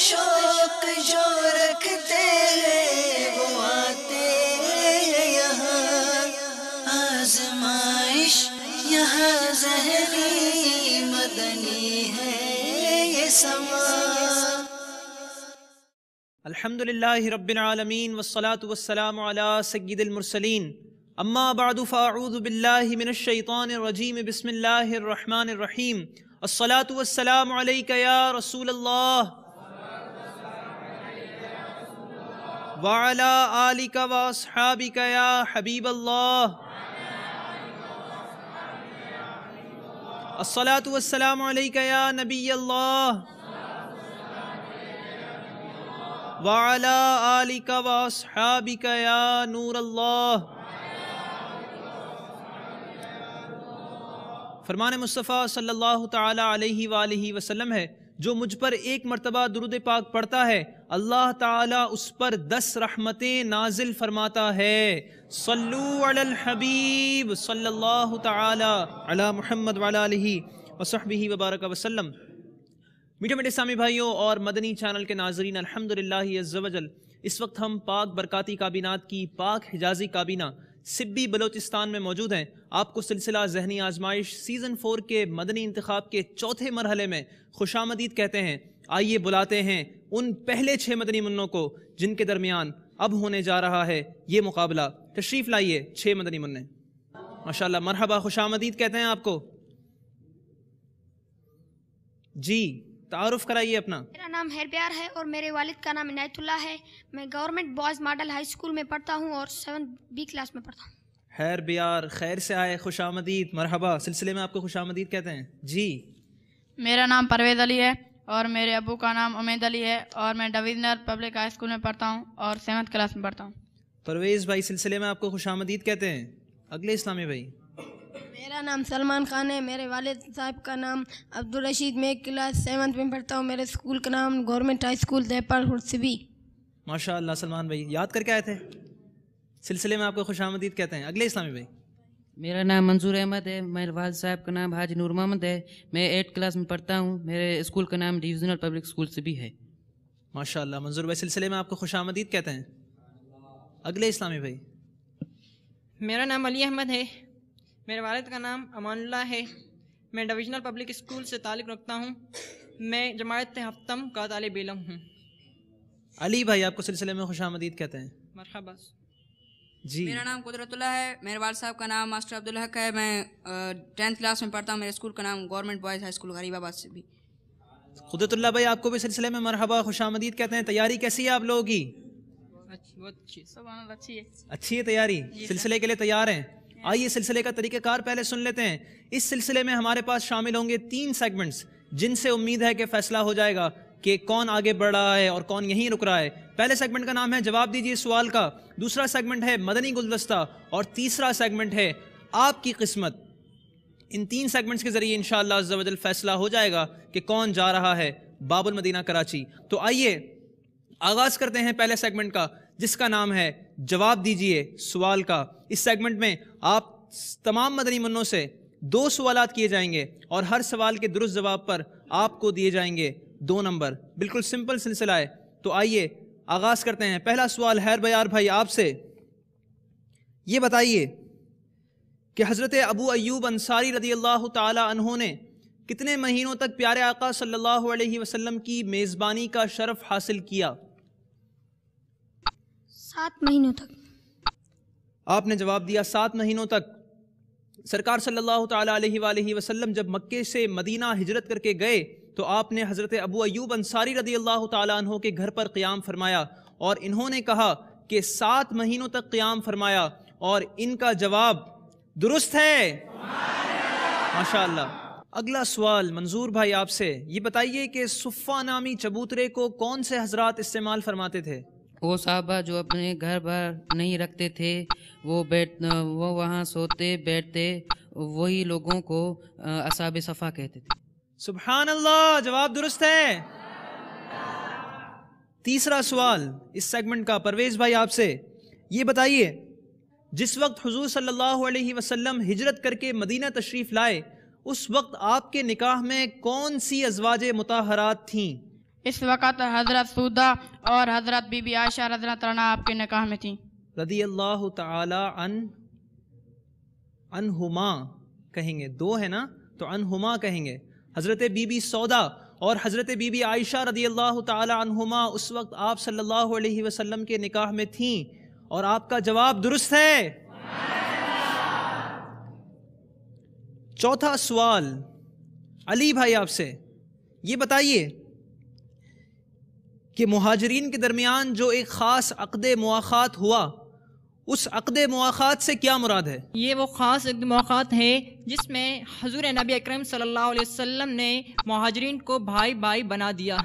شوق جو رکھتے ہیں وہ آتے ہیں یہاں، آزمائش یہاں ذہنی مدنی ہے یہ سما۔ الحمدللہ رب العالمین والصلاة والسلام علی سید المرسلین، اما بعد فاعوذ باللہ من الشیطان الرجیم، بسم اللہ الرحمن الرحیم، الصلاة والسلام علیک یا رسول اللہ وعلی آلک واصحابک یا حبیب اللہ، الصلاة والسلام علیک یا نبی اللہ وعلی آلک واصحابک یا نور اللہ۔ فرمان مصطفیٰ صلی اللہ تعالی علیہ وآلہ وسلم ہے، جو مجھ پر ایک مرتبہ درود پاک پڑھتا ہے اللہ تعالیٰ اس پر 10 رحمتیں نازل فرماتا ہے۔ صلو علی الحبیب صلی اللہ تعالی علی محمد وعلی آلہ وصحبہ وبارک وسلم۔ میٹھے میٹھے اسلامی بھائیوں اور مدنی چینل کے ناظرین، الحمدللہ عز و جل اس وقت ہم پاک برکاتی کابینات کی پاک حجازی کابینہ سبی بلوچستان میں موجود ہیں۔ آپ کو سلسلہ ذہنی آزمائش سیزن 4 کے مدنی انتخاب کے چوتھے مرحلے میں خوش آمدید کہتے ہیں۔ آئیے بلاتے ہیں ان پہلے 6 مدنی منوں کو جن کے درمیان اب ہونے جا رہا ہے یہ مقابلہ۔ تشریف لائیے 6 مدنی منع۔ ماشاءاللہ، مرحبا، خوش آمدید کہتے ہیں آپ کو۔ جی تعارف کرائیے اپنا۔ میرا نام ہیر پیار ہے اور میرے والد کا نام عنایت اللہ ہے۔ میں government boys model high school میں پڑھتا ہوں اور 7 B کلاس میں پڑھتا ہوں۔ خیر بیار، خیر سے آئے، خوش آمدید، مرحبا۔ سلسلے میں آپ کو خوش آمدید کہتے ہیں۔ جی میرا نام پرویز علی ہے اور میرے ابو کا نام امید علی ہے اور میں ڈویژنل پبلک ہائی اسکول میں پڑھتا ہوں اور 7th کلاس میں پڑھتا ہوں۔ پرویز بھائی، سلسلے میں آپ کو خوش آمدید کہتے ہیں۔ اگلے اسلامی بھائی۔ میرا نام سلمان خان ہے، میرے والد صاحب کا نام عبدالرشید، میں کلاس 7th میں پڑھتا ہوں۔ میرے اسکول کا نام گورنمنٹ ہائی اسکول دیپال ہرسبی۔ ماشاء اللہ سلمان بھائی، یاد کر کے آئے تھے۔ سلسلے میں آپ کو خوش آمدید کہتے ہیں۔ اگلے اسلامی بھائی۔ میرا نام منظور احمد ہے، میرے والد صاحب کا نام حاجی نور محمد ہے، میں 8th کلاس میں پڑھتا ہوں، میرے اسکول کا نام ڈویژنل پبلک اسکول سے بھی ہے۔ ماشاء اللہ منظور بھائی، سلسلے میں آپ کو خوش آمدید کہتے ہیں۔ اگلے اسلامی بھائی۔ میرا نام علی احمد ہے، میرے والد کا نام امان اللہ ہے، میں ڈویژنل پبلک اسکول سے تعلق رکھتا ہوں، میں جماعت ہفتم کا طالب علم ہوں۔ علی بھائی، آپ کو سلسلے میں خوش آمدید کہتے ہیں۔ مرحبا۔ جی میرا نام قدرت اللہ ہے، میرے والد صاحب کا نام ماسٹر عبدالحق ہے، میں 10th کلاس میں پڑھتا ہوں، میرے اسکول کا نام گورنمنٹ بوائز ہائی اسکول غریب آباد سے بھی۔ قدرت اللہ بھائی، آپ کو بھی سلسلے میں مرحبا، خوش آمدید کہتے ہیں۔ تیاری کیسی ہے آپ لوگوں کی؟ اچھی ہے تیاری، سلسلے کے لیے تیار ہیں؟ آئیے سلسلے کا طریقہ کار پہلے سن لیتے ہیں۔ اس سلسلے میں ہمارے پاس شامل ہوں گے 3 سیگمنٹس، جن سے امید ہے کہ فیصلہ ہو جائے گا کہ کون آگے بڑھ رہا ہے اور کون یہیں رک رہا ہے۔ پہلے سیگمنٹ کا نام ہے جواب دیجیے سوال کا، دوسرا سیگمنٹ ہے مدنی گلدستہ اور تیسرا سیگمنٹ ہے آپ کی قسمت۔ ان 3 سیگمنٹس کے ذریعے انشاءاللہ عز و جل فیصلہ ہو جائے گا کہ کون جا رہا ہے باب المدینہ کراچی۔ تو آئیے آغاز کرتے ہیں پہلے سیگمنٹ کا، جس کا نام ہے جواب دیجیے سوال کا۔ اس سیگمنٹ میں آپ تمام مدنی منوں سے 2 سوالات کیے جائیں گے اور ہر سوال کے درست جواب پر آپ کو دیے جائیں گے 2 نمبر۔ بالکل سمپل سلسلہ ہے۔ تو آئیے آغاز کرتے ہیں۔ پہلا سوال خیر بیار بھائی آپ سے، یہ بتائیے کہ حضرت ابو ایوب انصاری رضی اللہ تعالی عنہ نے کتنے مہینوں تک پیارے آقا صلی اللہ علیہ وسلم کی میزبانی کا شرف حاصل کیا؟ 7 مہینوں تک۔ آپ نے جواب دیا 7 مہینوں تک۔ سرکار صلی اللہ تعالی علیہ وآلہ وسلم جب مکے سے مدینہ ہجرت کر کے گئے تو آپ نے حضرت ابو ایوب انصاری رضی اللہ تعالی عنہ کے گھر پر قیام فرمایا اور انہوں نے کہا کہ 7 مہینوں تک قیام فرمایا، اور ان کا جواب درست ہے۔ ماشاءاللہ۔ اگلا سوال منظور بھائی آپ سے، یہ بتائیے کہ صفہ نامی چبوترے کو کون سے حضرات استعمال فرماتے تھے؟ وہ صحابہ جو اپنے گھر پر نہیں رکھتے تھے، وہ وہاں سوتے بیٹھتے، وہی لوگوں کو اصحاب صفا کہتے تھے۔ سبحان اللہ، جواب درست ہے۔ تیسرا سوال اس سیگمنٹ کا پرویز بھائی آپ سے، یہ بتائیے جس وقت حضور صلی اللہ علیہ وسلم ہجرت کر کے مدینہ تشریف لائے اس وقت آپ کے نکاح میں کون سی ازواج مطہرات تھیں؟ اس وقت حضرت سودا اور حضرت بی بی عائشہ رضی اللہ تعالیٰ عنہا آپ کے نکاح میں تھیں. رضی اللہ تعالی عنہما کہیں گے، دو ہے نا تو عنہما کہیں گے. حضرت بی بی سودا اور حضرت بی بی عائشہ رضی اللہ تعالی عنہما اس وقت آپ صلی اللہ علیہ وسلم کے نکاح میں تھیں، اور آپ کا جواب درست ہے. چوتھا سوال علی بھائی آپ سے، یہ بتائیے کہ مہاجرین کے درمیان جو ایک خاص عقد مواخات ہوا، اس عقد مواخات سے کیا مراد ہے؟ یہ وہ خاص مواقعات ہے جس میں حضور نبی اکرم صلی اللہ علیہ وسلم نے مہاجرین کو بھائی بھائی بنا دیا.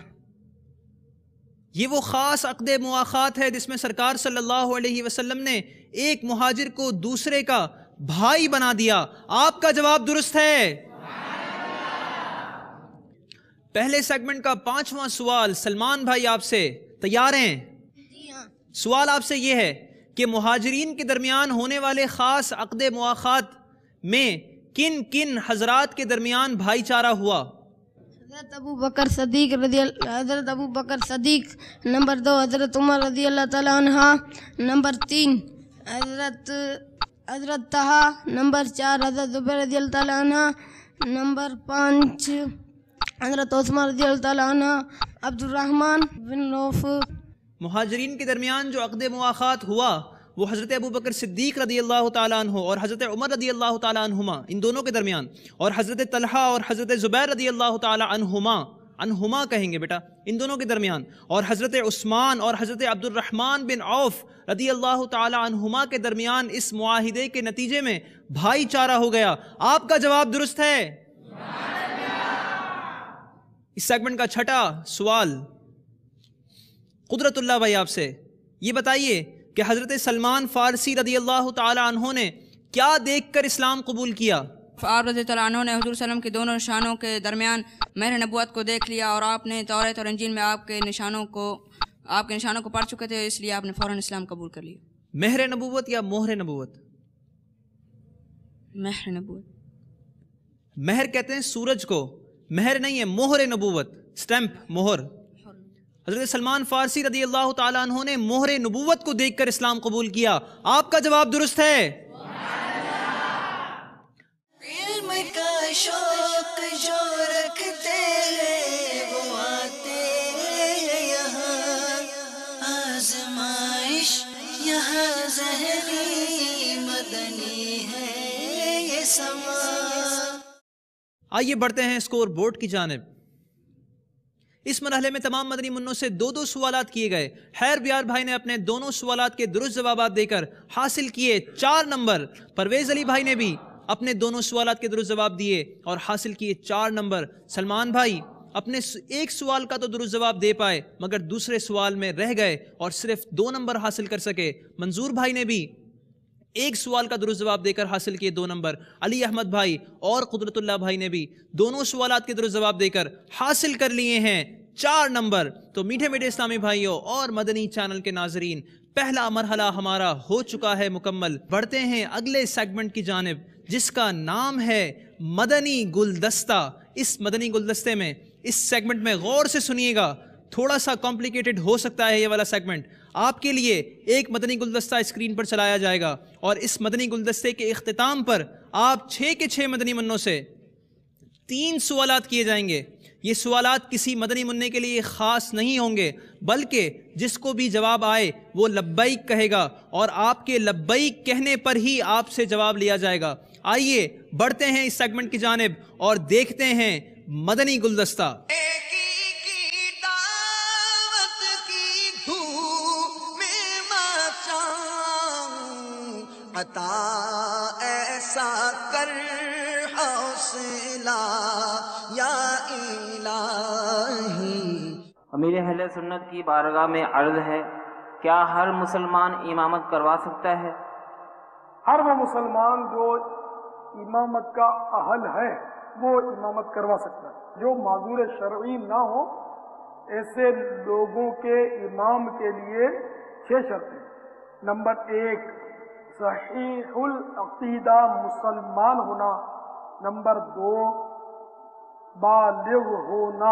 یہ وہ خاص عقد مواخات ہے جس میں سرکار صلی اللہ علیہ وسلم نے ایک مہاجر کو دوسرے کا بھائی بنا دیا. آپ کا جواب درست ہے. پہلے سیگمنٹ کا 5واں سوال سلمان بھائی آپ سے، تیار ہیں؟ سوال آپ سے یہ ہے کہ مہاجرین کے درمیان ہونے والے خاص عقد مواخات میں کن کن حضرات کے درمیان بھائی چارہ ہوا؟ حضرت ابو بکر صدیق حضرت ابو بکر صدیق. نمبر 2 حضرت عمر رضی اللہ تعالیٰ عنہ. نمبر 3 حضرت طہا. نمبر 4 حضرت زبیر رضی اللہ تعالیٰ عنہ. نمبر 5 حضرت عثمان رضی اللہ تعالیٰ عنہ. عبد الرحمن بن عوف. مہاجرین کے درمیان جو عقد مواخات ہوا وہ حضرت ابو بکر صدیق رضی اللہ تعالیٰ عنہ اور حضرت عمر رضی اللہ تعالیٰ عنہما، ان دونوں کے درمیان، اور حضرت طلحہ اور حضرت زبیر رضی اللہ تعالیٰ عنہما کہیں گے بیٹا، ان دونوں کے درمیان، اور حضرت عثمان اور حضرت عبد الرحمن بن عوف رضی اللہ تعالیٰ عنہما کے درمیان اس معاہدے کے نتیجے میں بھائی چارہ ہو گیا. آپ کا جواب درست ہے. اس سیگمنٹ کا چھٹا سوال قدرت اللہ بھائی آپ سے، یہ بتائیے کہ حضرت سلمان فارسی رضی اللہ تعالی عنہ نے کیا دیکھ کر اسلام قبول کیا؟ آپ رضی اللہ عنہ نے حضور صلی اللہ علیہ وسلم کے دونوں نشانوں کے درمیان مہر نبوت کو دیکھ لیا، اور آپ نے توریت اور انجیل میں آپ کے نشانوں کو پڑھ چکے تھے، اس لیے آپ نے فوراً اسلام قبول کر لیا. مہر نبوت یا مہر نبوت؟ مہر نبوت. مہر کہتے ہیں سورج کو، مہر نہیں ہے، مہر نبوت، سٹیمپ، مہر. حضرت سلمان فارسی رضی اللہ تعالیٰ عنہ نے مہر نبوت کو دیکھ کر اسلام قبول کیا. آپ کا جواب درست ہے. علم کا شوق جو رکھتے ہیں وہ آتے ہیں یہاں، آزمائش یہاں ذہنی مدنی ہے یہ سما. آئیے بڑھتے ہیں اسکور بورڈ کی جانب. اس مرحلے میں تمام مدنی منوں سے 2 سوالات کیے گئے. خیر بیار بھائی نے اپنے دونوں سوالات کے درست جوابات دے کر حاصل کیے 4 نمبر. پرویز علی بھائی نے بھی اپنے دونوں سوالات کے درست جواب دیے اور حاصل کیے 4 نمبر. سلمان بھائی اپنے ایک سوال کا تو درست جواب دے پائے مگر دوسرے سوال میں رہ گئے اور صرف 2 نمبر حاصل کر سکے. منظور بھائی نے بھی ایک سوال کا درست جواب دے کر حاصل کیے 2 نمبر. علی احمد بھائی اور قدرت اللہ بھائی نے بھی دونوں سوالات کے درست جواب دے کر حاصل کر لیے ہیں 4 نمبر. تو میٹھے میٹھے اسلامی بھائیوں اور مدنی چینل کے ناظرین، پہلا مرحلہ ہمارا ہو چکا ہے مکمل. بڑھتے ہیں اگلے سیگمنٹ کی جانب جس کا نام ہے مدنی گلدستہ. اس مدنی گلدستے میں، اس سیگمنٹ میں غور سے سنیے گا، تھوڑا سا کمپلیکیٹڈ ہو سکتا ہے یہ والا سیگمنٹ. آپ کے لیے ایک مدنی گلدستہ اسکرین پر چلایا جائے گا اور اس مدنی گلدستے کے اختتام پر آپ 6 کے 6 مدنی منوں سے 3 سوالات کیے جائیں گے. یہ سوالات کسی مدنی منع کے لیے خاص نہیں ہوں گے بلکہ جس کو بھی جواب آئے وہ لبیک کہے گا اور آپ کے لبیک کہنے پر ہی آپ سے جواب لیا جائے گا. آئیے بڑھتے ہیں اس سیگمنٹ کی جانب اور دیکھتے ہیں مدنی گلدستہ. عطا ایسا کر حوصلہ یا الہی. امیر اہل سنت کی بارگاہ میں عرض ہے، کیا ہر مسلمان امامت کروا سکتا ہے؟ ہر وہ مسلمان جو امامت کا اہل ہے وہ امامت کروا سکتا ہے. جو معذور شرعی نہ ہو ایسے لوگوں کے امام کے لیے 6 شرطیں. نمبر 1 صحیح العقیدہ مسلمان ہونا. نمبر 2 بالغ ہونا.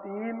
3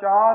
4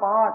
5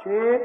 6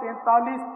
43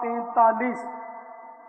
43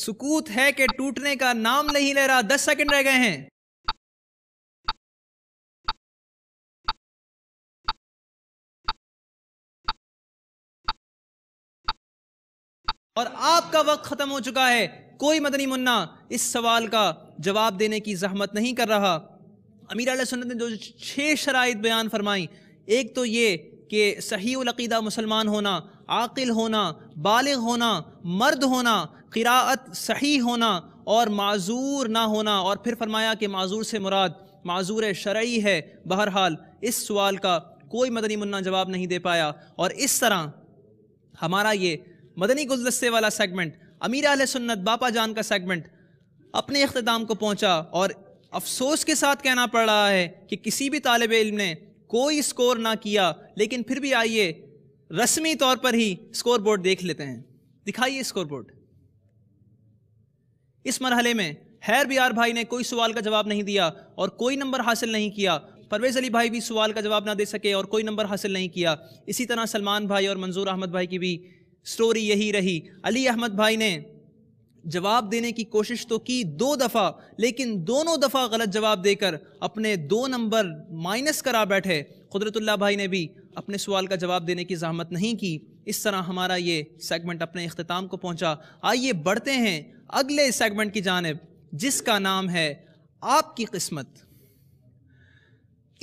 سکوت ہے کہ ٹوٹنے کا نام نہیں لے رہا. 10 سیکنڈ رہ گئے ہیں. اور آپ کا وقت ختم ہو چکا ہے. کوئی مدنی منا اس سوال کا جواب دینے کی زحمت نہیں کر رہا. امیر اہل سنت نے جو 6 شرائط بیان فرمائی، ایک تو یہ کہ صحیح العقیدہ مسلمان ہونا، عاقل ہونا، بالغ ہونا، مرد ہونا، قراءت صحیح ہونا اور معذور نہ ہونا. اور پھر فرمایا کہ معذور سے مراد معذور شرعی ہے. بہرحال اس سوال کا کوئی مدنی منا جواب نہیں دے پایا. اور اس طرح ہمارا یہ مدنی گلدستے والا سیگمنٹ، امیر اہل سنت باپا جان کا سیگمنٹ اپنے اختتام کو پہنچا. اور افسوس کے ساتھ کہنا پڑ رہا ہے کہ کسی بھی طالب علم نے کوئی سکور نہ کیا. لیکن پھر بھی آئیے رسمی طور پر ہی سکور بورڈ دیکھ لیتے ہیں. دکھائیے سکور بورڈ. اس مرحلے میں خیر بیار بھائی نے کوئی سوال کا جواب نہیں دیا اور کوئی نمبر حاصل نہیں کیا. پرویز علی بھائی بھی سوال کا جواب نہ دے سکے اور کوئی نمبر حاصل نہیں کیا. اسی طرح سلمان بھائی اور منظور احمد بھائی کی بھی سٹوری یہی رہی. علی احمد بھائی نے جواب دینے کی کوشش تو کی 2 دفعہ، لیکن دونوں دفعہ غلط جواب دے کر اپنے 2 نمبر مائنس کرا بیٹھے. قدرت اللہ بھائی نے بھی اپنے سوال کا جواب دینے کی زحمت نہیں کی. اس طرح ہمارا یہ سیگمنٹ اپنے اختتام کو پہنچا. آئیے بڑھتے ہیں اگلے سیگمنٹ کی جانب جس کا نام ہے آپ کی قسمت.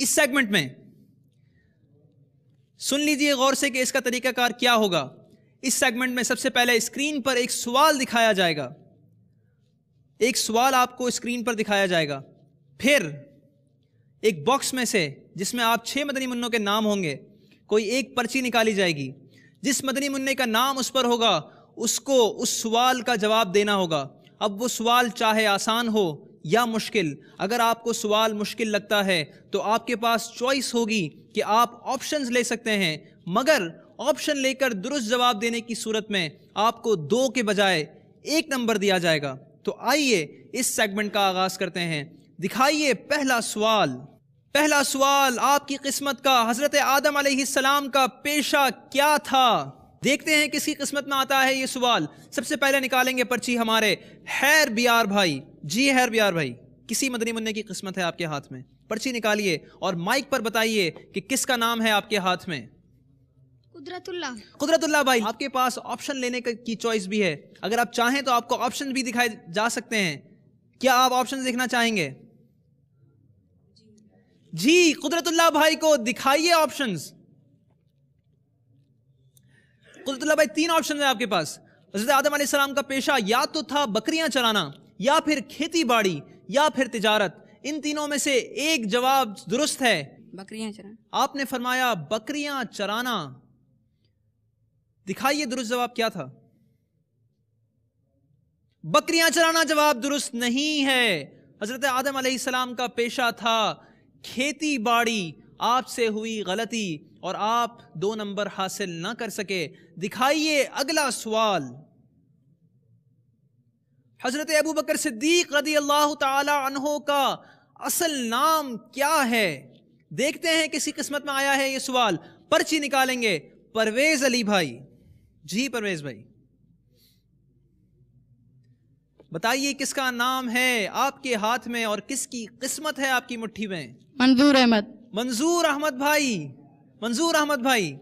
اس سیگمنٹ میں سن لیجئے غور سے کہ اس کا طریقہ کار کیا ہوگا. اس سیگمنٹ میں سب سے پہلے اسکرین پر ایک سوال دکھایا جائے گا. ایک سوال آپ کو اسکرین پر دکھایا جائے گا. پھر ایک باکس میں سے جس میں آپ 6 مدنی منوں کے نام ہوں گے کوئی ایک پرچی نکالی جائے گی. جس مدنی منع کا نام اس پر ہوگا اس کو اس سوال کا جواب دینا ہوگا. اب وہ سوال چاہے آسان ہو یا مشکل. اگر آپ کو سوال مشکل لگتا ہے تو آپ کے پاس چوائس ہوگی کہ آپ آپشنز لے سکتے ہیں، مگر آپشن لے کر درست جواب دینے کی صورت میں آپ کو 2 کے بجائے 1 نمبر دیا جائے گا. تو آئیے اس سیگمنٹ کا آغاز کرتے ہیں. دکھائیے پہلا سوال. پہلا سوال آپ کی قسمت کا. حضرت آدم علیہ السلام کا پیشہ کیا تھا؟ دیکھتے ہیں کس کی قسمت میں آتا ہے یہ سوال. سب سے پہلے نکالیں گے پرچی ہمارے خیر بیار بھائی. جی خیر بیار بھائی، کسی مدنی منع کی قسمت ہے آپ کے ہاتھ میں. پرچی نکالیے اور مائک پر بتائیے کہ کس کا نام ہے آپ کے ہاتھ میں. قدرت اللہ. قدرت اللہ بھائی، آپ کے پاس آپشن لینے کی چوائس بھی ہے. اگر آپ چاہیں تو آپ کو آپشن بھی دکھائے جا سکتے ہیں. کیا آپ آپشن دیکھنا چاہیں گے؟ جی قدرت اللہ بھائی کو دکھائیے آپشنز. قدرت اللہ بھائی 3 آپشن ہیں آپ کے پاس. حضرت آدم علیہ السلام کا پیشہ یا تو تھا بکریاں چرانا، یا پھر کھیتی باڑی، یا پھر تجارت. ان تینوں میں سے ایک جواب درست ہے. بکریاں چرانا. آپ نے فرمایا بکریاں چرانا. دکھائیے درست جواب کیا تھا. بکریاں چرانا جواب درست نہیں ہے. حضرت آدم علیہ السلام کا پیشہ تھا کھیتی باڑی. آپ سے ہوئی غلطی اور آپ 2 نمبر حاصل نہ کر سکے. دکھائیے اگلا سوال. حضرت ابو بکر صدیق رضی اللہ تعالی عنہ کا اصل نام کیا ہے؟ دیکھتے ہیں کسی قسمت میں آیا ہے یہ سوال. پرچی نکالیں گے پرویز علی بھائی. جی پرویز بھائی بتائیے کس کا نام ہے آپ کے ہاتھ میں اور کس کی قسمت ہے آپ کی مٹھی میں؟ منظور احمد. منظور احمد بھائی. منظور احمد بھائی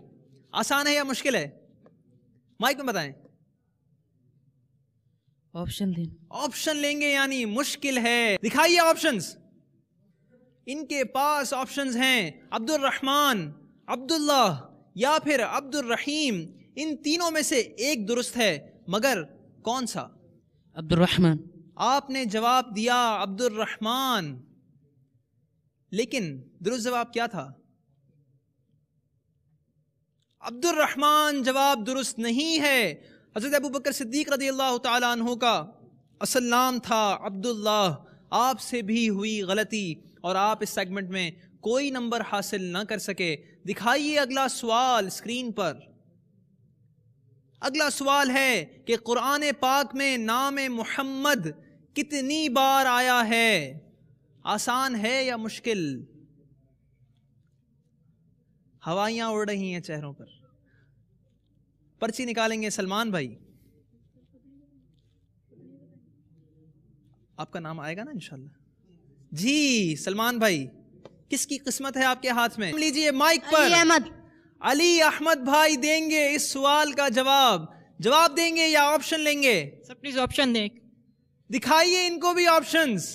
آسان ہے یا مشکل ہے؟ مائک میں بتائیں. آپشن لیں گے یعنی مشکل ہے. دکھائیے آپشنز. ان کے پاس آپشنز ہیں عبد الرحمن، عبداللہ یا پھر عبد الرحیم. ان تینوں میں سے ایک درست ہے، مگر کون سا؟ عبد الرحمن. آپ نے جواب دیا عبد الرحمن، لیکن درست جواب کیا تھا؟ عبد الرحمن جواب درست نہیں ہے. حضرت ابو بکر صدیق رضی اللہ تعالی عنہ کا اصل نام تھا عبداللہ. آپ سے بھی ہوئی غلطی اور آپ اس سیگمنٹ میں کوئی نمبر حاصل نہ کر سکے. دکھائیے اگلا سوال اسکرین پر. اگلا سوال ہے کہ قرآن پاک میں نام محمد کتنی بار آیا ہے؟ آسان ہے یا مشکل؟ ہوائیاں اڑ رہی ہیں چہروں پر. پرچی نکالیں گے سلمان بھائی. آپ کا نام آئے گا نا انشاءاللہ. جی سلمان بھائی, کس کی قسمت ہے آپ کے ہاتھ میں؟ لیجئے مائک پر. علی احمد بھائی دیں گے اس سوال کا جواب دیں گے یا آپشن لیں گے؟ سر پلیز آپشن دیں. دکھائیے ان کو بھی آپشنز.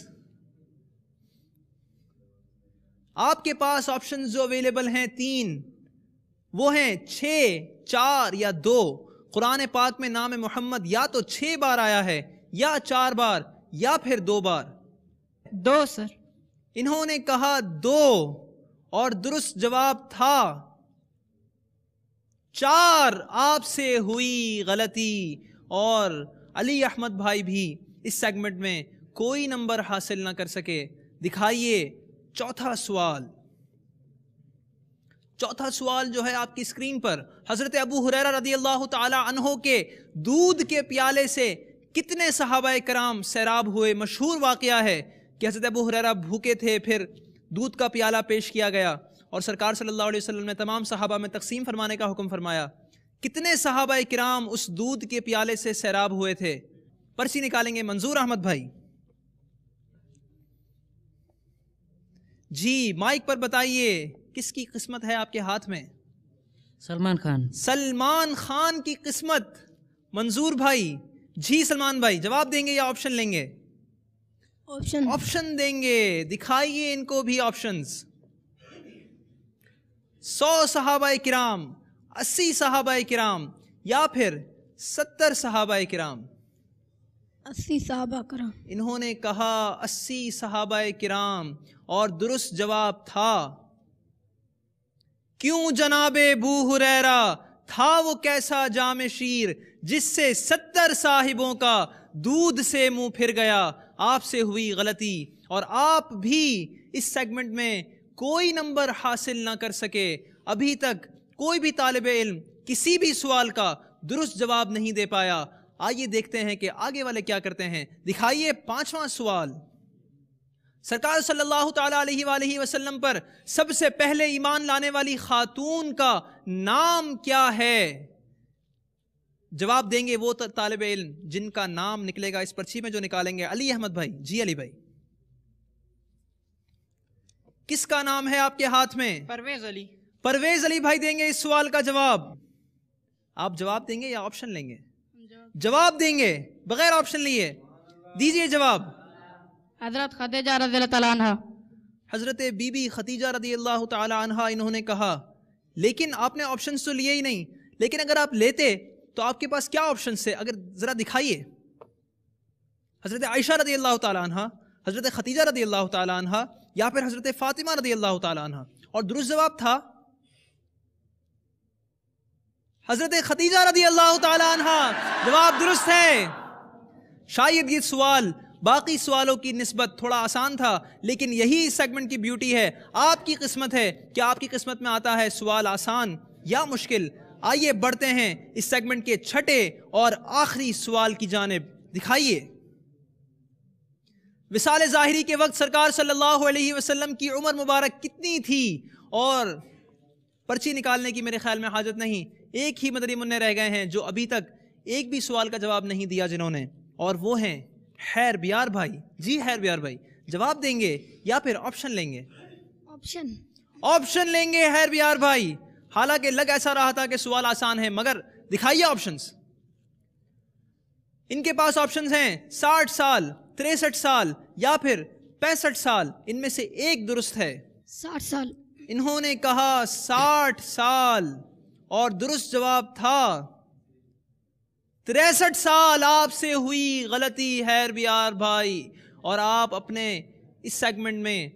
آپ کے پاس آپشنز جو اویلیبل ہیں 3, وہ ہیں 6, 4 یا 2. قرآن پاک میں نام محمد یا تو 6 بار آیا ہے, یا 4 بار, یا پھر 2 بار. 2 سر. انہوں نے کہا 2 اور درست جواب تھا 4. آپ سے ہوئی غلطی اور علی احمد بھائی بھی اس سیگمنٹ میں کوئی نمبر حاصل نہ کر سکے. دکھائیے چوتھا سوال جو ہے آپ کی اسکرین پر. حضرت ابو ہریرہ رضی اللہ تعالی عنہ کے دودھ کے پیالے سے کتنے صحابہ کرام سیراب ہوئے؟ مشہور واقعہ ہے کہ حضرت ابو ہریرہ بھوکے تھے, پھر دودھ کا پیالہ پیش کیا گیا اور سرکار صلی اللہ علیہ وسلم نے تمام صحابہ میں تقسیم فرمانے کا حکم فرمایا. کتنے صحابہ کرام اس دودھ کے پیالے سے سیراب ہوئے تھے؟ پرچی نکالیں گے منظور احمد بھائی. جی مائک پر بتائیے کس کی قسمت ہے آپ کے ہاتھ میں؟ سلمان خان. سلمان خان کی قسمت. منظور بھائی. جی سلمان بھائی جواب دیں گے یا آپشن لیں گے؟ آپشن دیں گے. دکھائیے ان کو بھی آپشنز. 100 صحابہ کرام, 80 صحابہ کرام, یا پھر 70 صحابہ کرام. 80 صحابہ کرام. انہوں نے کہا 80 صحابہ کرام اور درست جواب تھا. کیوں جناب ابو ہریرہ تھا وہ کیسا جام شیر جس سے 70 صاحبوں کا دودھ سے منہ پھر گیا. آپ سے ہوئی غلطی اور آپ بھی اس سیگمنٹ میں کوئی نمبر حاصل نہ کر سکے. ابھی تک کوئی بھی طالب علم کسی بھی سوال کا درست جواب نہیں دے پایا. آئیے دیکھتے ہیں کہ آگے والے کیا کرتے ہیں. دکھائیے 5واں سوال. سرکار صلی اللہ تعالی علیہ وآلہ وسلم پر سب سے پہلے ایمان لانے والی خاتون کا نام کیا ہے؟ جواب دیں گے وہ طالب علم جن کا نام نکلے گا اس پرچی میں جو نکالیں گے. علی احمد بھائی. جی علی بھائی, کس کا نام ہے آپ کے ہاتھ میں؟ پرویز علی. پرویز علی بھائی دیں گے اس سوال کا جواب. آپ جواب دیں گے یا آپشن لیں گے؟ جواب دیں گے بغیر آپشن لیے. دیجئے جواب. حضرت خدیجہ رضی اللہ تعالیٰ عنہ. حضرت بی بی خدیجہ رضی اللہ تعالی عنہ انہوں نے کہا. لیکن آپ نے آپشنز تو لیے ہی نہیں. لیکن اگر آپ لیتے تو آپ کے پاس کیا آپشنز تھے؟ اگر ذرا دکھائیے. حضرت عائشہ رضی اللہ تعالی عنہ, حضرت خدیجہ رضی اللہ تعالی عنہ, یا پھر حضرت فاطمہ رضی اللہ تعالی عنہ. اور درست جواب تھا حضرت خدیجہ رضی اللہ تعالی عنہ. جواب درست ہے. شاید یہ سوال باقی سوالوں کی نسبت تھوڑا آسان تھا, لیکن یہی اس سیگمنٹ کی بیوٹی ہے. آپ کی قسمت ہے کہ آپ کی قسمت میں آتا ہے سوال آسان یا مشکل. آئیے بڑھتے ہیں اس سیگمنٹ کے چھٹے اور آخری سوال کی جانب. دکھائیے. وصال ظاہری کے وقت سرکار صلی اللہ علیہ وسلم کی عمر مبارک کتنی تھی؟ اور پرچی نکالنے کی میرے خیال میں حاجت نہیں. ایک ہی مدنی منع رہ گئے ہیں جو ابھی تک ایک بھی سوال کا جواب نہیں دیا جنہوں نے, اور وہ ہیں خیر بیار بھائی. جی خیر بیار بھائی جواب دیں گے یا پھر آپشن لیں گے؟ آپشن لیں گے خیر بیار بھائی. حالانکہ لگ ایسا رہا تھا کہ سوال آسان ہے, مگر دکھائیے آپشنز. ان کے پاس آپشنز ہیں 60 سال, 63 سال, یا پھر 65 سال. ان میں سے ایک درست ہے. 60 سال. انہوں نے کہا 60 سال اور درست جواب تھا 63 سال. آپ سے ہوئی غلطی خیر بیار بھائی, اور آپ اپنے اس سیگمنٹ میں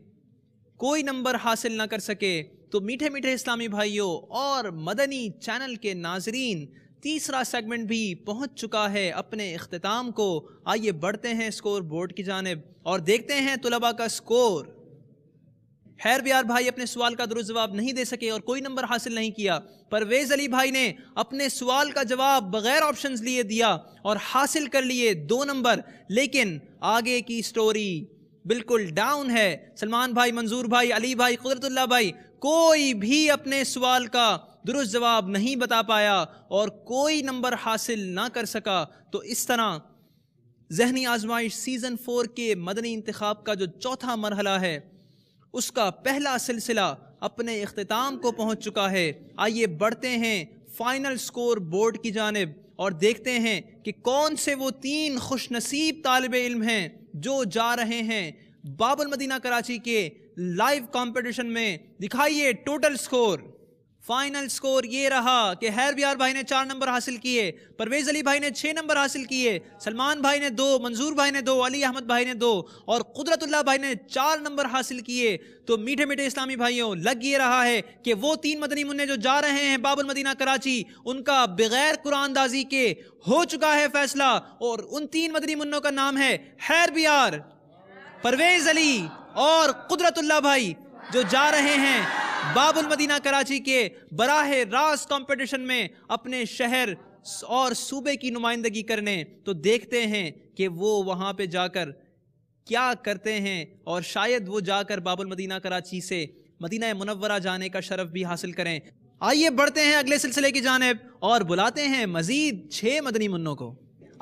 کوئی نمبر حاصل نہ کر سکے. تو میٹھے میٹھے اسلامی بھائیوں اور مدنی چینل کے ناظرین, تیسرا سیگمنٹ بھی پہنچ چکا ہے اپنے اختتام کو. آئیے بڑھتے ہیں اسکور بورڈ کی جانب اور دیکھتے ہیں طلباء کا اسکور. خیر بیار بھائی اپنے سوال کا درست جواب نہیں دے سکے اور کوئی نمبر حاصل نہیں کیا. پرویز علی بھائی نے اپنے سوال کا جواب بغیر آپشنز لیے دیا اور حاصل کر لیے 2 نمبر. لیکن آگے کی سٹوری بالکل ڈاؤن ہے. سلمان بھائی, منظور بھائی, علی بھائی, قدرت اللہ بھائی, کوئی بھی اپنے سوال کا درست جواب نہیں بتا پایا اور کوئی نمبر حاصل نہ کر سکا. تو اس طرح ذہنی آزمائش سیزن 4 کے مدنی انتخاب کا جو چوتھا مرحلہ ہے اس کا پہلا سلسلہ اپنے اختتام کو پہنچ چکا ہے. آئیے بڑھتے ہیں فائنل سکور بورڈ کی جانب اور دیکھتے ہیں کہ کون سے وہ 3 خوش نصیب طالب علم ہیں جو جا رہے ہیں باب المدینہ کراچی کے لائیو کمپٹیشن میں. دکھائیے ٹوٹل سکور. فائنل سکور یہ رہا کہ خیر بیار بھائی نے 4 نمبر حاصل کیے, پرویز علی بھائی نے 6 نمبر حاصل کیے, سلمان بھائی نے 2, منظور بھائی نے 2, علی احمد بھائی نے 2 اور قدرت اللہ بھائی نے 4 نمبر حاصل کیے. تو میٹھے میٹھے اسلامی بھائیوں, لگ یہ رہا ہے کہ وہ 3 مدنی منع جو جا رہے ہیں باب المدینہ کراچی, ان کا بغیر قرآن دازی کے ہو چکا ہے فیصلہ. اور ان 3 مدنی منوں کا نام ہے خیر بیار, پرویز علی اور قدرت اللہ بھائی, جو جا رہے ہیں باب المدینہ کراچی کے براہ راست کمپٹیشن میں اپنے شہر اور صوبے کی نمائندگی کرنے. تو دیکھتے ہیں کہ وہ وہاں پہ جا کر کیا کرتے ہیں اور شاید وہ جا کر باب المدینہ کراچی سے مدینہ منورہ جانے کا شرف بھی حاصل کریں. آئیے بڑھتے ہیں اگلے سلسلے کی جانب اور بلاتے ہیں مزید 6 مدنی منوں کو.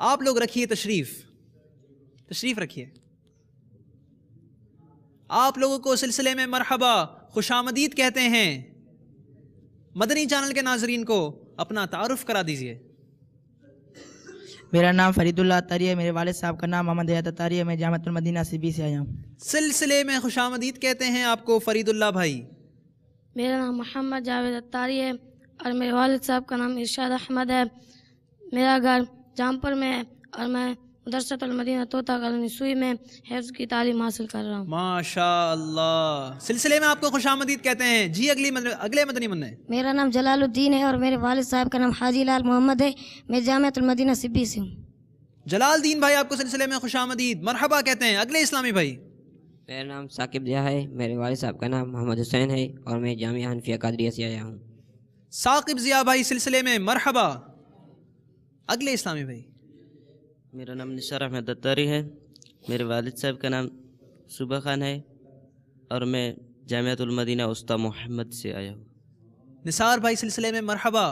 آپ لوگ رکھیے تشریف رکھیے. آپ لوگوں کو سلسلے میں مرحبا خوش آمدید کہتے ہیں. مدنی چینل کے ناظرین کو اپنا تعارف کرا دیجئے. میرا نام فرید اللہ اتاری ہے, میرے والد صاحب کا نام محمد حیات اتاری ہے, میں جامعۃ المدینہ CB سے آیا ہوں. سلسلے میں خوش آمدید کہتے ہیں آپ کو فرید اللہ بھائی. میرا نام محمد جاوید اتاری ہے اور میرے والد صاحب کا نام ارشاد احمد ہے. میرا گھر جامپور میں ہے اور میں مدرسۃ المدینہ طوطا کالونی سوئی میں حفظ کی تعلیم حاصل کر رہا ہوں. ماشاء اللہ. سلسلے میں آپ کو خوش آمدید کہتے ہیں. جی اگلے مدنی منع. میرا نام جلال الدین ہے اور میرے والد صاحب کا نام حاجی لال محمد ہے, میں جامعۃ المدینہ CB سے ہوں. جلال الدین بھائی آپ کو سلسلے میں خوش آمدید مرحبا کہتے ہیں. اگلے اسلامی بھائی. میرا نام ثاقب ضیاء ہے, میرے والد صاحب کا نام محمد حسین ہے اور میں جامعہ حنفیہ قادریہ سے آیا ہوں. ثاقب ضیاء بھائی سلسلے میں مرحبا. اگلے اسلامی بھائی. میرا نام نثار احمد اتاری ہے, میرے والد صاحب کا نام صبح خان ہے اور میں جامعۃ المدینہ استا محمد سے آیا ہوں. نثار بھائی سلسلے میں مرحبا.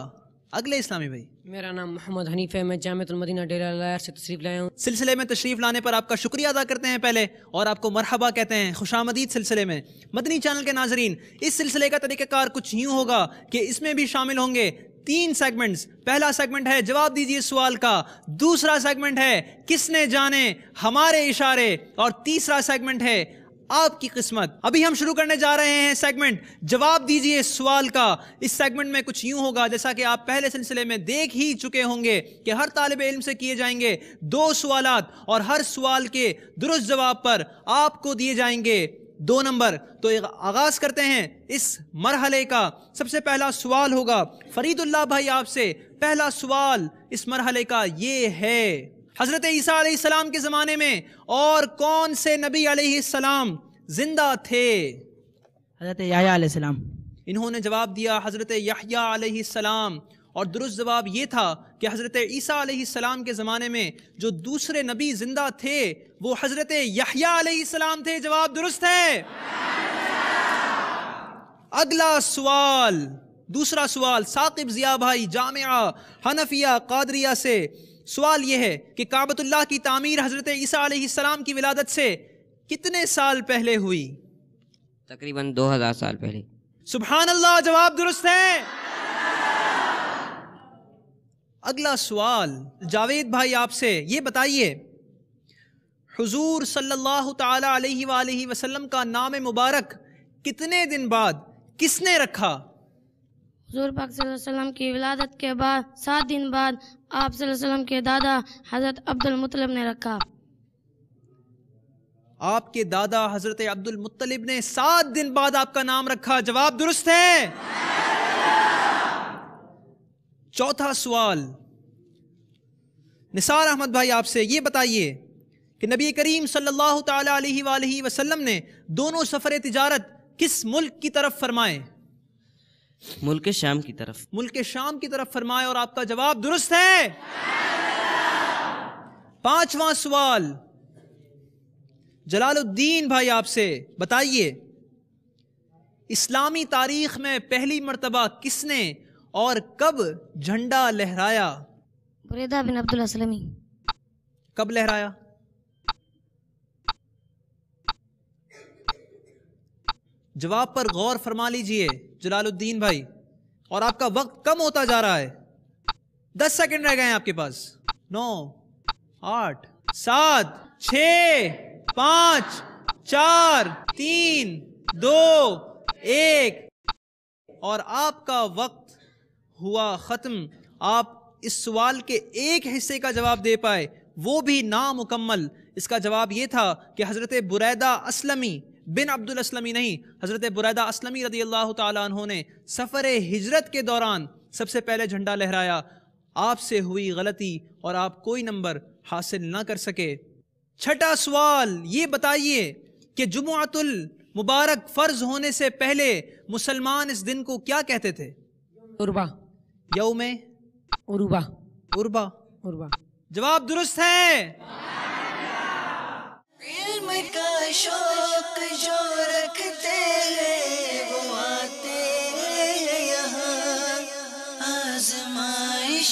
اگلے اسلامی بھائی. میرا نام محمد حنیف ہے, میں جامعۃ المدینہ ڈیرہ الغار سے تشریف لایا ہوں. سلسلے میں تشریف لانے پر آپ کا شکریہ ادا کرتے ہیں پہلے اور آپ کو مرحبا کہتے ہیں, خوش آمدید. سلسلے میں مدنی چینل کے ناظرین, اس سلسلے کا طریقہ کار کچھ یوں ہوگا کہ اس میں بھی شامل ہوں گے 3 سیگمنٹس. پہلا سیگمنٹ ہے جواب دیجئے سوال کا, دوسرا سیگمنٹ ہے کس نے جانے ہمارے اشارے اور تیسرا سیگمنٹ ہے آپ کی قسمت. ابھی ہم شروع کرنے جا رہے ہیں سیگمنٹ جواب دیجئے سوال کا. اس سیگمنٹ میں کچھ یوں ہوگا جیسا کہ آپ پہلے سلسلے میں دیکھ ہی چکے ہوں گے کہ ہر طالب علم سے کیے جائیں گے 2 سوالات اور ہر سوال کے درست جواب پر آپ کو دیے جائیں گے 2 نمبر. تو آغاز کرتے ہیں اس مرحلے کا. سب سے پہلا سوال ہوگا فرید اللہ بھائی آپ سے. پہلا سوال اس مرحلے کا یہ ہے, حضرت عیسیٰ علیہ السلام کے زمانے میں اور کون سے نبی علیہ السلام زندہ تھے؟ حضرت یحییٰ علیہ السلام. انہوں نے جواب دیا حضرت یحییٰ علیہ السلام, اور درست جواب یہ تھا کہ حضرت عیسیٰ علیہ السلام کے زمانے میں جو دوسرے نبی زندہ تھے وہ حضرت یحییٰ علیہ السلام تھے. جواب درست ہے. اگلا سوال, دوسرا سوال ثاقب ضیاء بھائی جامعہ حنفیہ قادریہ سے. سوال یہ ہے کہ کعبۃ اللہ کی تعمیر حضرت عیسیٰ علیہ السلام کی ولادت سے کتنے سال پہلے ہوئی؟ تقریباً 2000 سال پہلے. سبحان اللہ. جواب درست ہے. اگلا سوال جاوید بھائی آپ سے, یہ بتائیے حضور صلی اللہ تعالی علیہ وآلہ وسلم کا نام مبارک کتنے دن بعد کس نے رکھا؟ حضور پاک صلی اللہ علیہ وسلم کی ولادت کے بعد 7 دن بعد آپ صلی اللہ علیہ وسلم کے دادا حضرت عبد المطلب نے رکھا. آپ کے دادا حضرت عبد المطلب نے 7 دن بعد آپ کا نام رکھا. جواب درست ہے. چوتھا سوال نثار احمد بھائی آپ سے, یہ بتائیے کہ نبی کریم صلی اللہ تعالی علیہ وآلہ وسلم نے دونوں سفر تجارت کس ملک کی طرف فرمائے؟ ملک شام کی طرف. ملک شام کی طرف فرمائے, اور آپ کا جواب درست ہے. پانچواں سوال جلال الدین بھائی آپ سے, بتائیے اسلامی تاریخ میں پہلی مرتبہ کس نے اور کب جھنڈا لہرایا؟ بریدہ بن عبداللہ سلمی. کب لہرایا؟ جواب پر غور فرما لیجئے جلال الدین بھائی، اور آپ کا وقت کم ہوتا جا رہا ہے. 10 سیکنڈ رہ گئے ہیں آپ کے پاس. 9 8 7 6 5 4 3 2 1 اور آپ کا وقت ہوا ختم. آپ اس سوال کے ایک حصے کا جواب دے پائے، وہ بھی نامکمل. اس کا جواب یہ تھا کہ حضرت بریدہ اسلمی بن عبد الاسلمی نہیں، حضرت بریدہ اسلمی رضی اللہ تعالیٰ عنہ نے سفر ہجرت کے دوران سب سے پہلے جھنڈا لہرایا. آپ سے ہوئی غلطی اور آپ کوئی نمبر حاصل نہ کر سکے. چھٹا سوال یہ بتائیے کہ جمعۃ المبارک فرض ہونے سے پہلے مسلمان اس دن کو کیا کہتے تھے؟ عربا. یوم عربا. عربا. عربا. جواب درست ہے. علم کا شوق جو رکھتے ہیں وہ آتے ہیں یہاں، آزمائش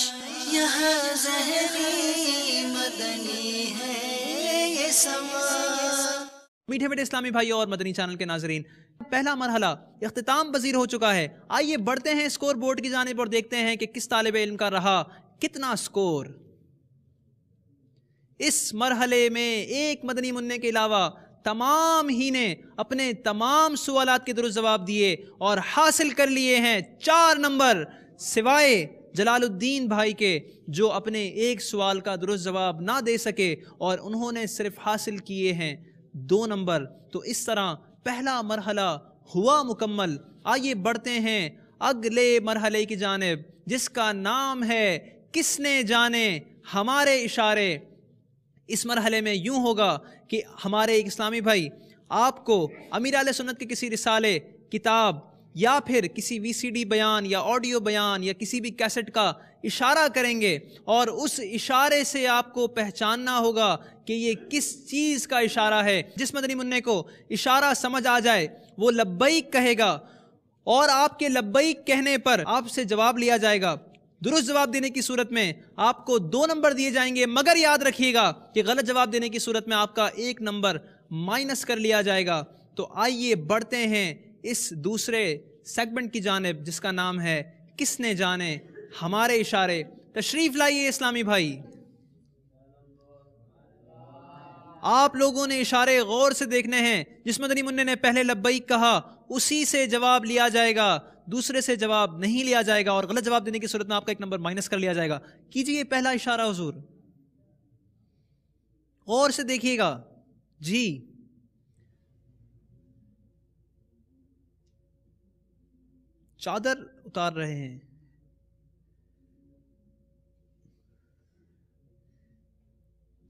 یہاں ذہنی مدنی ہے یہ سما. میٹھے میٹھے اسلامی بھائیوں اور مدنی چینل کے ناظرین، پہلا مرحلہ اختتام پذیر ہو چکا ہے. آئیے بڑھتے ہیں اسکور بورڈ کی جانب اور دیکھتے ہیں کہ کس طالب علم کا رہا کتنا اسکور. اس مرحلے میں ایک مدنی منع کے علاوہ تمام ہی نے اپنے تمام سوالات کے درست جواب دیے اور حاصل کر لیے ہیں 4 نمبر، سوائے جلال الدین بھائی کے جو اپنے ایک سوال کا درست جواب نہ دے سکے اور انہوں نے صرف حاصل کیے ہیں 2 نمبر. تو اس طرح پہلا مرحلہ ہوا مکمل. آئیے بڑھتے ہیں اگلے مرحلے کی جانب جس کا نام ہے کس نے جانے ہمارے اشارے. اس مرحلے میں یوں ہوگا کہ ہمارے ایک اسلامی بھائی آپ کو امیر اہل سنت کے کسی رسالے، کتاب یا پھر کسی وی سی ڈی بیان یا آڈیو بیان یا کسی بھی کیسٹ کا اشارہ کریں گے اور اس اشارے سے آپ کو پہچاننا ہوگا کہ یہ کس چیز کا اشارہ ہے. جس مدنی منع کو اشارہ سمجھ آ جائے وہ لبیک کہے گا اور آپ کے لبیک کہنے پر آپ سے جواب لیا جائے گا. درست جواب دینے کی صورت میں آپ کو 2 نمبر دیے جائیں گے، مگر یاد رکھیے گا کہ غلط جواب دینے کی صورت میں آپ کا 1 نمبر مائنس کر لیا جائے گا. تو آئیے بڑھتے ہیں اس دوسرے سیگمنٹ کی جانب جس کا نام ہے کس نے جانے ہمارے اشارے. تشریف لائیے اسلامی بھائی. آپ لوگوں نے اشارے غور سے دیکھنے ہیں. جس مدنی منع نے پہلے لبیک کہا اسی سے جواب لیا جائے گا، دوسرے سے جواب نہیں لیا جائے گا اور غلط جواب دینے کی صورت میں آپ کا 1 نمبر مائنس کر لیا جائے گا. کیجئے پہلا اشارہ حضور، غور سے دیکھیے گا. جی چادر اتار رہے ہیں.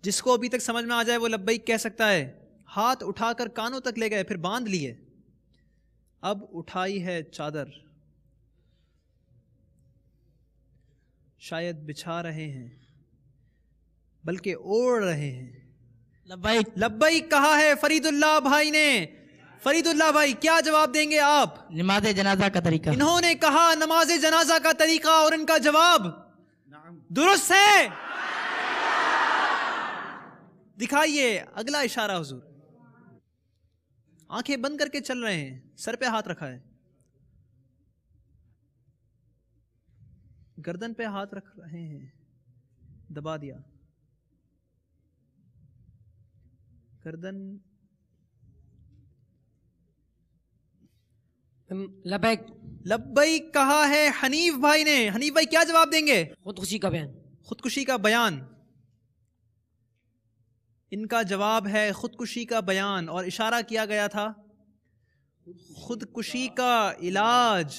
جس کو ابھی تک سمجھ میں آ جائے وہ لبیک کہہ سکتا ہے. ہاتھ اٹھا کر کانوں تک لے گئے پھر باندھ لیے. اب اٹھائی ہے چادر، شاید بچھا رہے ہیں بلکہ اوڑھ رہے ہیں. لبیک لبیک کہا ہے فرید اللہ بھائی نے. فرید اللہ بھائی کیا جواب دیں گے آپ؟ نماز جنازہ کا طریقہ. انہوں نے کہا نماز جنازہ کا طریقہ اور ان کا جواب درست ہے. دکھائیے اگلا اشارہ حضور. آنکھیں بند کر کے چل رہے ہیں، سر پہ ہاتھ رکھا ہے، گردن پہ ہاتھ رکھ رہے ہیں، دبا دیا. گردن لبیک. لبیک کہا ہے حنیف بھائی نے. حنیف بھائی کیا جواب دیں گے؟ خودکشی کا بیان. خودکشی کا بیان. ان کا جواب ہے خودکشی کا بیان اور اشارہ کیا گیا تھا خودکشی کا علاج.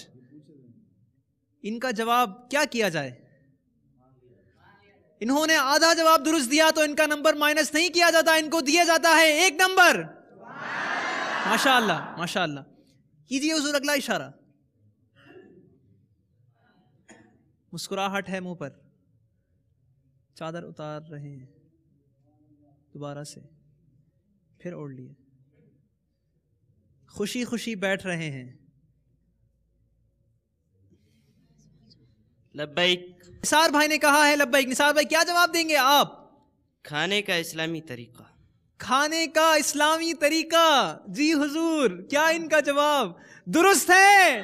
ان کا جواب کیا کیا جائے؟ انہوں نے آدھا جواب درست دیا تو ان کا نمبر مائنس نہیں کیا جاتا، ان کو دیا جاتا ہے 1 نمبر. ماشاء اللہ ماشاء اللہ. کیجیے حضور اگلا اشارہ. مسکراہٹ ہے منہ پر، چادر اتار رہے ہیں دوبارہ سے، پھر اوڑھ لیے، خوشی خوشی بیٹھ رہے ہیں. لبیک. نثار بھائی نے کہا ہے لبیک. نثار بھائی کیا جواب دیں گے آپ؟ کھانے کا اسلامی طریقہ. کھانے کا اسلامی طریقہ. جی حضور, کیا ان کا جواب درست ہے؟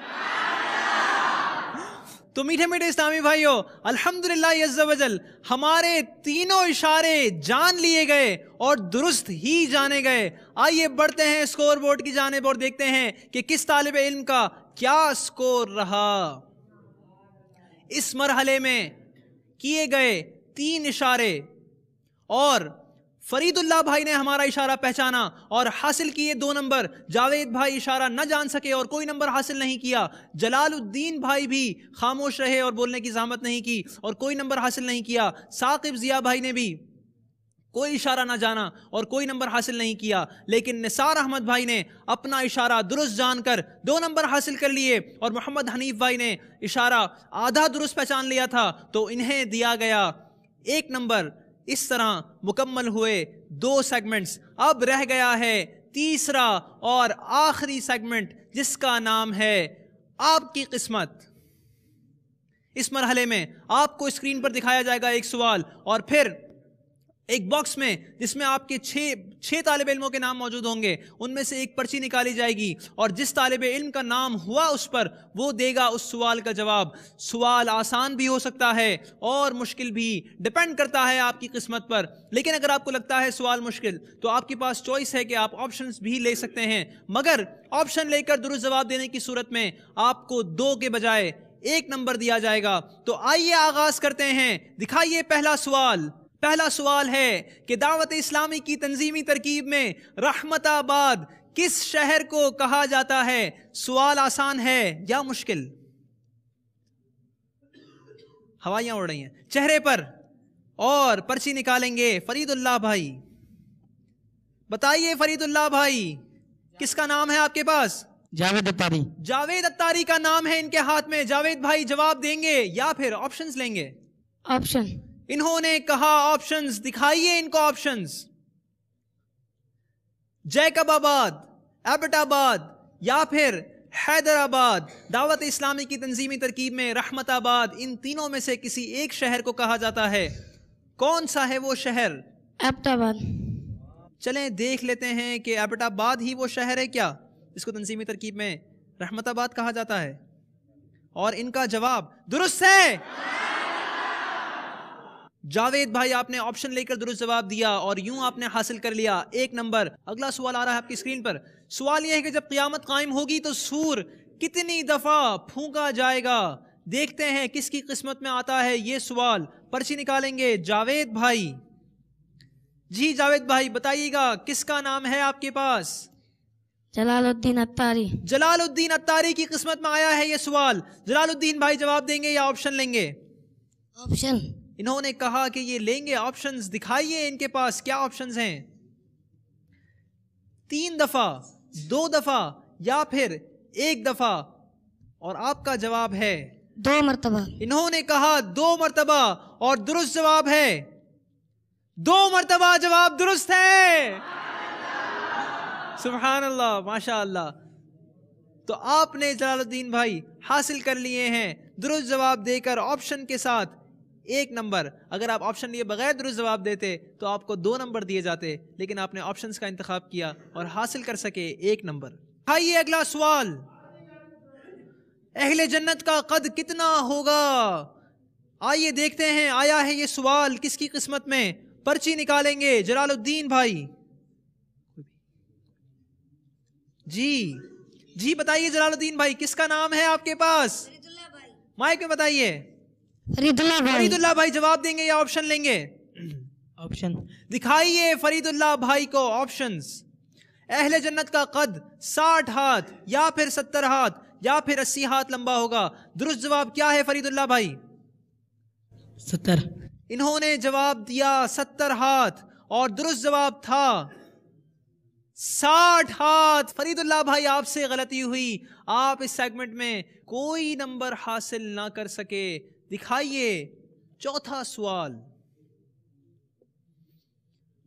تو میٹھے میٹھے اسلامی بھائیوں, الحمدللہ عز و جل ہمارے تینوں اشارے جان لیے گئے اور درست ہی جانے گئے. آئیے بڑھتے ہیں اسکور بورڈ کی جانب اور دیکھتے ہیں کہ کس طالب علم کا کیا اسکور رہا. اس مرحلے میں کیے گئے 3 اشارے اور فرید اللہ بھائی نے ہمارا اشارہ پہچانا اور حاصل کیے 2 نمبر. جاوید بھائی اشارہ نہ جان سکے اور کوئی نمبر حاصل نہیں کیا. جلال الدین بھائی بھی خاموش رہے اور بولنے کی زحمت نہیں کی اور کوئی نمبر حاصل نہیں کیا. ثاقب ضیاء بھائی نے بھی کوئی اشارہ نہ جانا اور کوئی نمبر حاصل نہیں کیا. لیکن نثار احمد بھائی نے اپنا اشارہ درست جان کر 2 نمبر حاصل کر لیے اور محمد حنیف بھائی نے اشارہ آدھا درست پہچان لیا تھا تو انہیں دیا گیا 1 نمبر. اس طرح مکمل ہوئے 2 سیگمنٹس. اب رہ گیا ہے تیسرا اور آخری سیگمنٹ جس کا نام ہے آپ کی قسمت. اس مرحلے میں آپ کو اسکرین پر دکھایا جائے گا ایک سوال اور پھر ایک باکس میں جس میں آپ کے 6 طالب علموں کے نام موجود ہوں گے. ان میں سے ایک پرچی نکالی جائے گی اور جس طالب علم کا نام ہوا اس پر وہ دے گا اس سوال کا جواب. سوال آسان بھی ہو سکتا ہے اور مشکل بھی, ڈیپینڈ کرتا ہے آپ کی قسمت پر. لیکن اگر آپ کو لگتا ہے سوال مشکل تو آپ کے پاس چوائس ہے کہ آپ آپشنز بھی لے سکتے ہیں. مگر آپشن لے کر درست جواب دینے کی صورت میں آپ کو 2 کے بجائے 1 نمبر دیا جائے گا. تو آئیے آغاز کرتے ہیں. دکھائیے پہلا سوال. پہلا سوال ہے کہ دعوت اسلامی کی تنظیمی ترکیب میں رحمت آباد کس شہر کو کہا جاتا ہے؟ سوال آسان ہے یا مشکل؟ ہوائیاں اڑ رہی ہیں چہرے پر اور پرچی نکالیں گے. فرید اللہ بھائی بتائیے, فرید اللہ بھائی کس کا نام ہے آپ کے پاس؟ جاوید اتاری. جاوید اتاری کا نام ہے ان کے ہاتھ میں. جاوید بھائی جواب دیں گے یا پھر آپشنز لیں گے؟ آپشن. انہوں نے کہا آپشنز. دکھائیے ان کو آپشنز. جیکب آباد, ایبٹ آباد یا پھر حیدر آباد. دعوت اسلامی کی تنظیمی ترکیب میں رحمت آباد ان تینوں میں سے کسی ایک شہر کو کہا جاتا ہے. کون سا ہے وہ شہر؟ ایبٹ آباد. چلیں دیکھ لیتے ہیں کہ ایبٹ آباد ہی وہ شہر ہے کیا جس کو تنظیمی ترکیب میں رحمت آباد کہا جاتا ہے. اور ان کا جواب درست ہے. جاوید بھائی آپ نے آپشن لے کر درست جواب دیا اور یوں آپ نے حاصل کر لیا 1 نمبر. اگلا سوال آ رہا ہے آپ کی اسکرین پر. سوال یہ ہے کہ جب قیامت قائم ہوگی تو سور کتنی دفعہ پھونکا جائے گا؟ دیکھتے ہیں کس کی قسمت میں آتا ہے یہ سوال. پرچی نکالیں گے جاوید بھائی. جی جاوید بھائی بتائیے گا کس کا نام ہے آپ کے پاس؟ جلال الدین اتاری. جلال الدین اتاری کی قسمت میں آیا ہے یہ سوال. جلال الدین بھائی جواب دیں گے یا آپشن لیں گے؟ آپشن. انہوں نے کہا کہ یہ لیں گے آپشنز. دکھائیے ان کے پاس کیا آپشنز ہیں. 3 دفعہ, 2 دفعہ یا پھر 1 دفعہ. اور آپ کا جواب ہے 2 مرتبہ. انہوں نے کہا 2 مرتبہ اور درست جواب ہے 2 مرتبہ. جواب درست ہے. سبحان اللہ, ماشاء اللہ. تو آپ نے جلال الدین بھائی حاصل کر لیے ہیں درست جواب دے کر آپشن کے ساتھ 1 نمبر. اگر آپ آپشن لیے بغیر درست جواب دیتے تو آپ کو 2 نمبر دیے جاتے, لیکن آپ نے آپشنز کا انتخاب کیا اور حاصل کر سکے 1 نمبر. آئیے اگلا سوال. اہل جنت کا قد کتنا ہوگا؟ آئیے دیکھتے ہیں آیا ہے یہ سوال کس کی قسمت میں. پرچی نکالیں گے جلال الدین بھائی. جی بتائیے جلال الدین بھائی کس کا نام ہے آپ کے پاس؟ مائک میں بتائیے. فرید اللہ بھائی جواب دیں گے یا آپشن لیں گے؟ آپشن. دکھائیے فرید اللہ بھائی کو آپشنز. اہل جنت کا قد 60 ہاتھ یا پھر 70 ہاتھ یا پھر 80 ہاتھ لمبا ہوگا. درست جواب کیا ہے فرید اللہ بھائی؟ 70. انہوں نے جواب دیا 70 ہاتھ اور درست جواب تھا 60 ہاتھ. فرید اللہ بھائی آپ سے غلطی ہوئی. آپ اس سیگمنٹ میں کوئی نمبر حاصل نہ کر سکے. دکھائیے چوتھا سوال.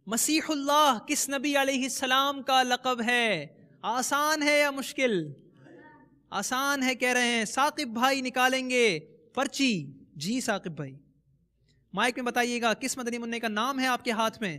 مسیح اللہ کس نبی علیہ السلام کا لقب ہے؟ آسان ہے یا مشکل؟ آسان ہے کہہ رہے ہیں. ثاقب بھائی نکالیں گے پرچی. جی ثاقب بھائی مائک میں بتائیے گا کس مدنی منع کا نام ہے آپ کے ہاتھ میں؟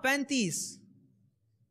35।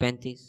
35।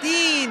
3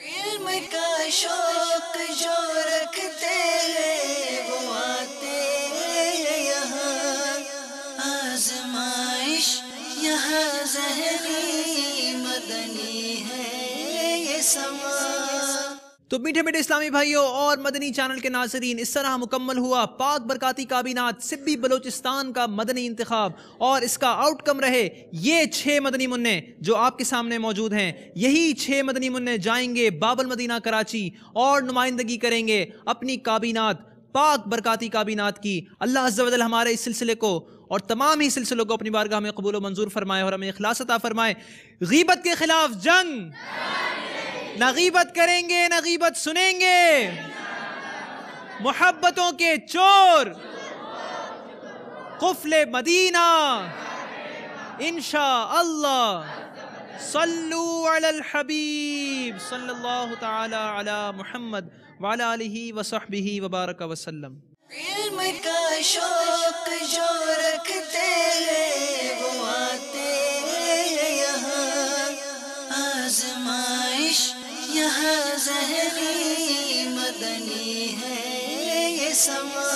علم کا شوق جو رکھتے ہیں وہ آتے ہیں یہاں، آزمائش یہاں ذہنی مدنی ہے یہ سما۔ تو میٹھے میٹھے اسلامی بھائیوں اور مدنی چینل کے ناظرین، اس طرح مکمل ہوا پاک برکاتی کابینات سبی بلوچستان کا مدنی انتخاب، اور اس کا آؤٹ کم رہے یہ 6 مدنی منع جو آپ کے سامنے موجود ہیں۔ یہی 6 مدنی منع جائیں گے باب المدینہ کراچی اور نمائندگی کریں گے اپنی کابینات، پاک برکاتی کابینات کی۔ اللہ عز و جل ہمارے اس سلسلے کو اور تمام ہی سلسلوں کو اپنی بارگاہ میں قبول و منظور فرمائے اور ہمیں اخلاص عطا فرمائے۔ غیبت کے خلاف جنگ، نہ غیبت کریں گے نہ غیبت سنیں گے، محبتوں کے چور قفل مدینہ انشاءاللہ۔ صلو علی الحبیب صلی اللہ تعالی علی محمد وعلی آلہ وصحبہ وبارک وسلم۔ علم کا شوق جو رکھتے ہیں وہ آتے ہیں یہاں، آزمائش یہاں ذہنی مدنی ہے یہ سما۔